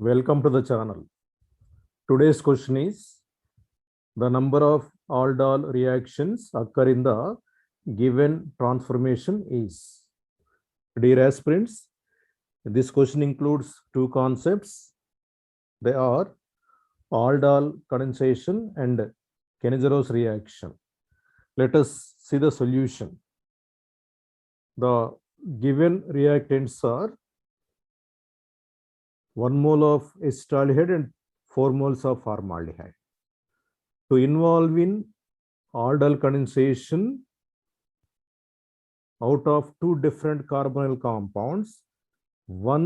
Welcome to the channel. Today's question is the number of aldol reactions occur in the given transformation is. Dear aspirants, this question includes two concepts. They are aldol condensation and Kennesaro's reaction. Let us see the solution. The given reactants are 1 mole of acetaldehyde and 4 moles of formaldehyde. To involve in aldol condensation out of two different carbonyl compounds, one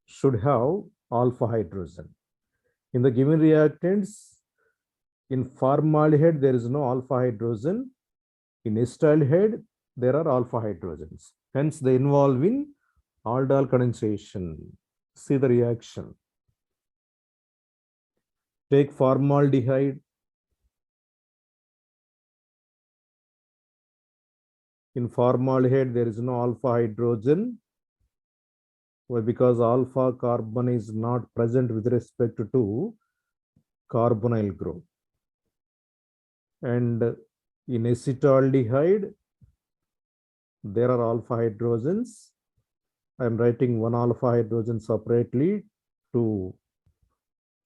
should have alpha hydrogen. In the given reactants, in formaldehyde there is no alpha hydrogen. In acetaldehyde there are alpha hydrogens. Hence they involve in aldol condensation. See the reaction. Take formaldehyde. In formaldehyde, there is no alpha hydrogen. Why? Because alpha carbon is not present with respect to carbonyl group. And in acetaldehyde, there are alpha hydrogens. I am writing one alpha hydrogen separately to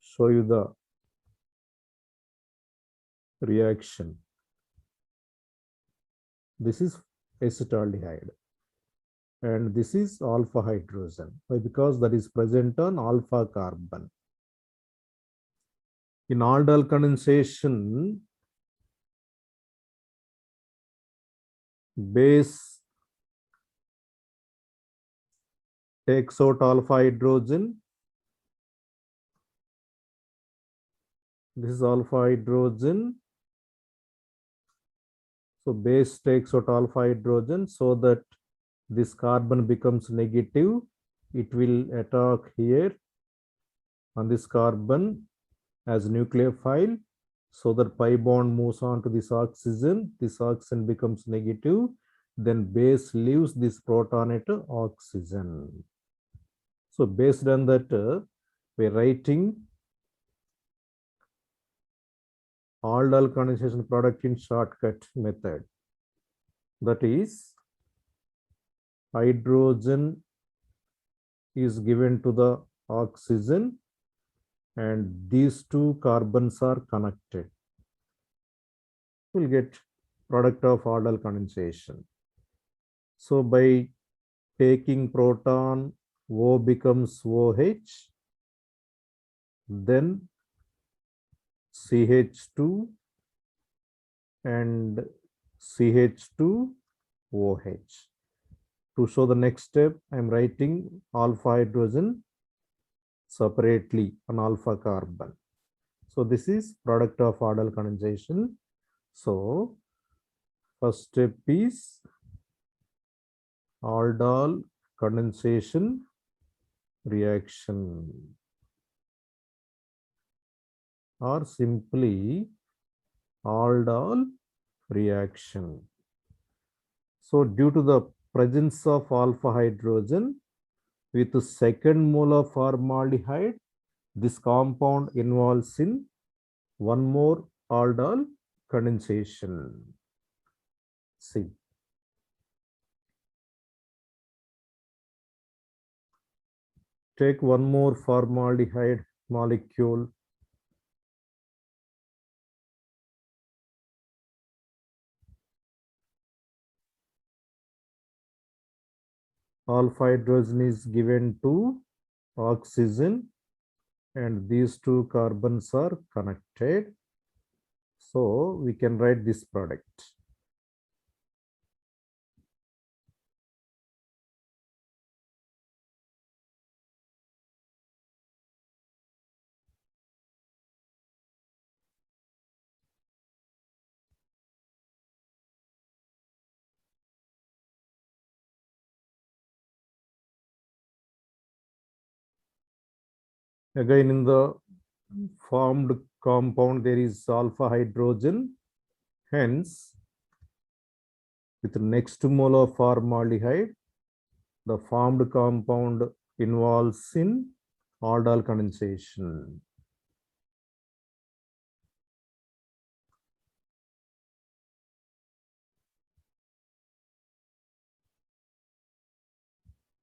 show you the reaction. This is acetaldehyde and this is alpha hydrogen. Why? Because that is present on alpha carbon. In aldol condensation, base takes out alpha hydrogen. This is alpha hydrogen. So base takes out alpha hydrogen so that this carbon becomes negative. It will attack here on this carbon as nucleophile so that pi bond moves on to this oxygen. This oxygen becomes negative. Then base leaves this protonate oxygen. So based on that, we're writing aldol condensation product in shortcut method. That is, hydrogen is given to the oxygen and these two carbons are connected. We'll get product of aldol condensation. So by taking proton, O becomes OH, then CH2 and CH2OH. To show the next step, I am writing alpha hydrogen separately on alpha carbon. So this is product of aldol condensation. So first step is aldol condensation reaction, or simply aldol reaction. So due to the presence of alpha hydrogen with the second mole of formaldehyde, this compound involves in one more aldol condensation. See. Take one more formaldehyde molecule. Alpha hydrogen is given to oxygen and these two carbons are connected. So we can write this product. Again, in the formed compound, there is alpha hydrogen. Hence, with the next mole of formaldehyde, the formed compound involves in aldol condensation.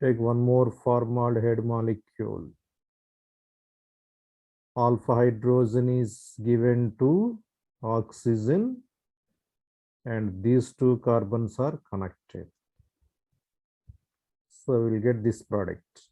Take one more formaldehyde molecule. Alpha hydrogen is given to oxygen and these two carbons are connected. So we'll get this product.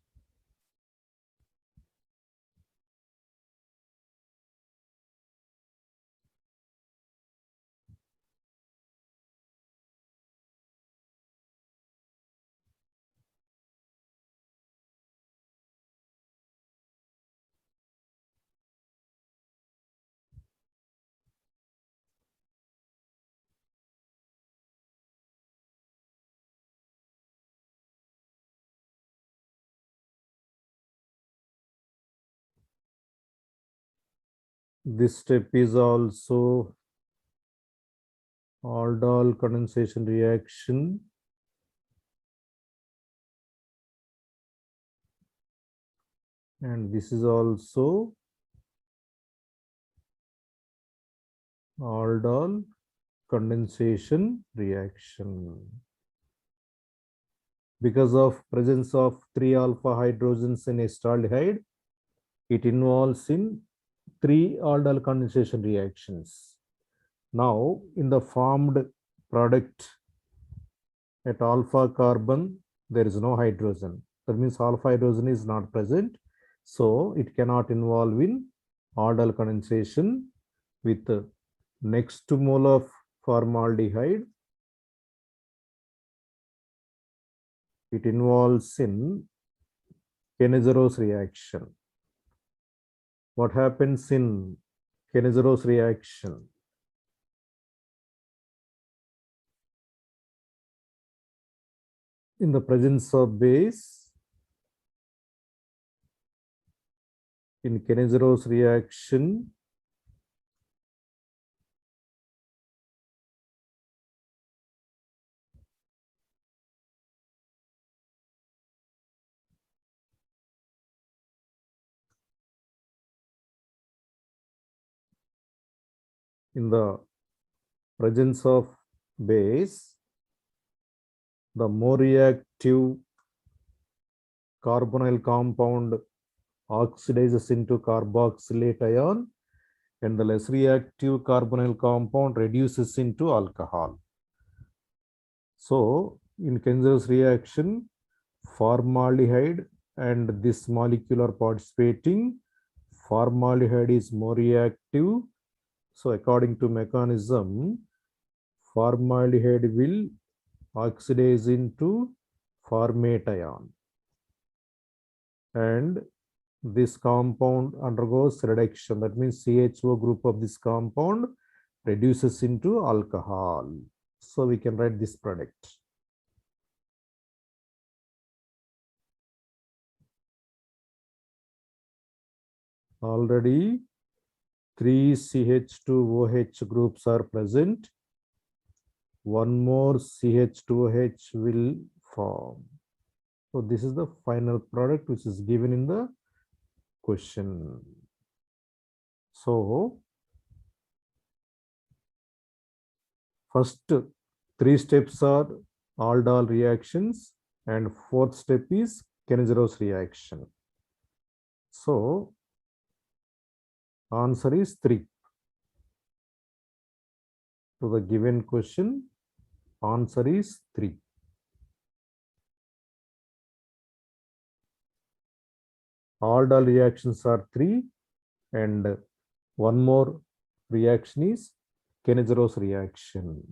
This step is also aldol condensation reaction. And this is also aldol condensation reaction. Because of presence of 3 alpha hydrogens in acetaldehyde, it involves in 3 aldol condensation reactions. Now, in the formed product at alpha carbon, there is no hydrogen. That means alpha hydrogen is not present. So, it cannot involve in aldol condensation with next mole of formaldehyde. It involves in Kennesaro's reaction. What happens in Kennesaro's reaction? In the presence of base, in Kennesaro's reaction, in the presence of base, the more reactive carbonyl compound oxidizes into carboxylate ion and the less reactive carbonyl compound reduces into alcohol. So, in Kennesaro's reaction, formaldehyde and this molecule are participating. Formaldehyde is more reactive. So, according to mechanism, formaldehyde will oxidize into formate ion. And this compound undergoes reduction. That means CHO group of this compound reduces into alcohol. So we can write this product. Already 3 CH2OH groups are present. One more CH2OH will form. So this is the final product which is given in the question. So first 3 steps are aldol reactions and fourth step is Kennesaro's reaction. So answer is 3. To the given question, answer is 3. Aldol reactions are 3 and one more reaction is Kennesaro's reaction.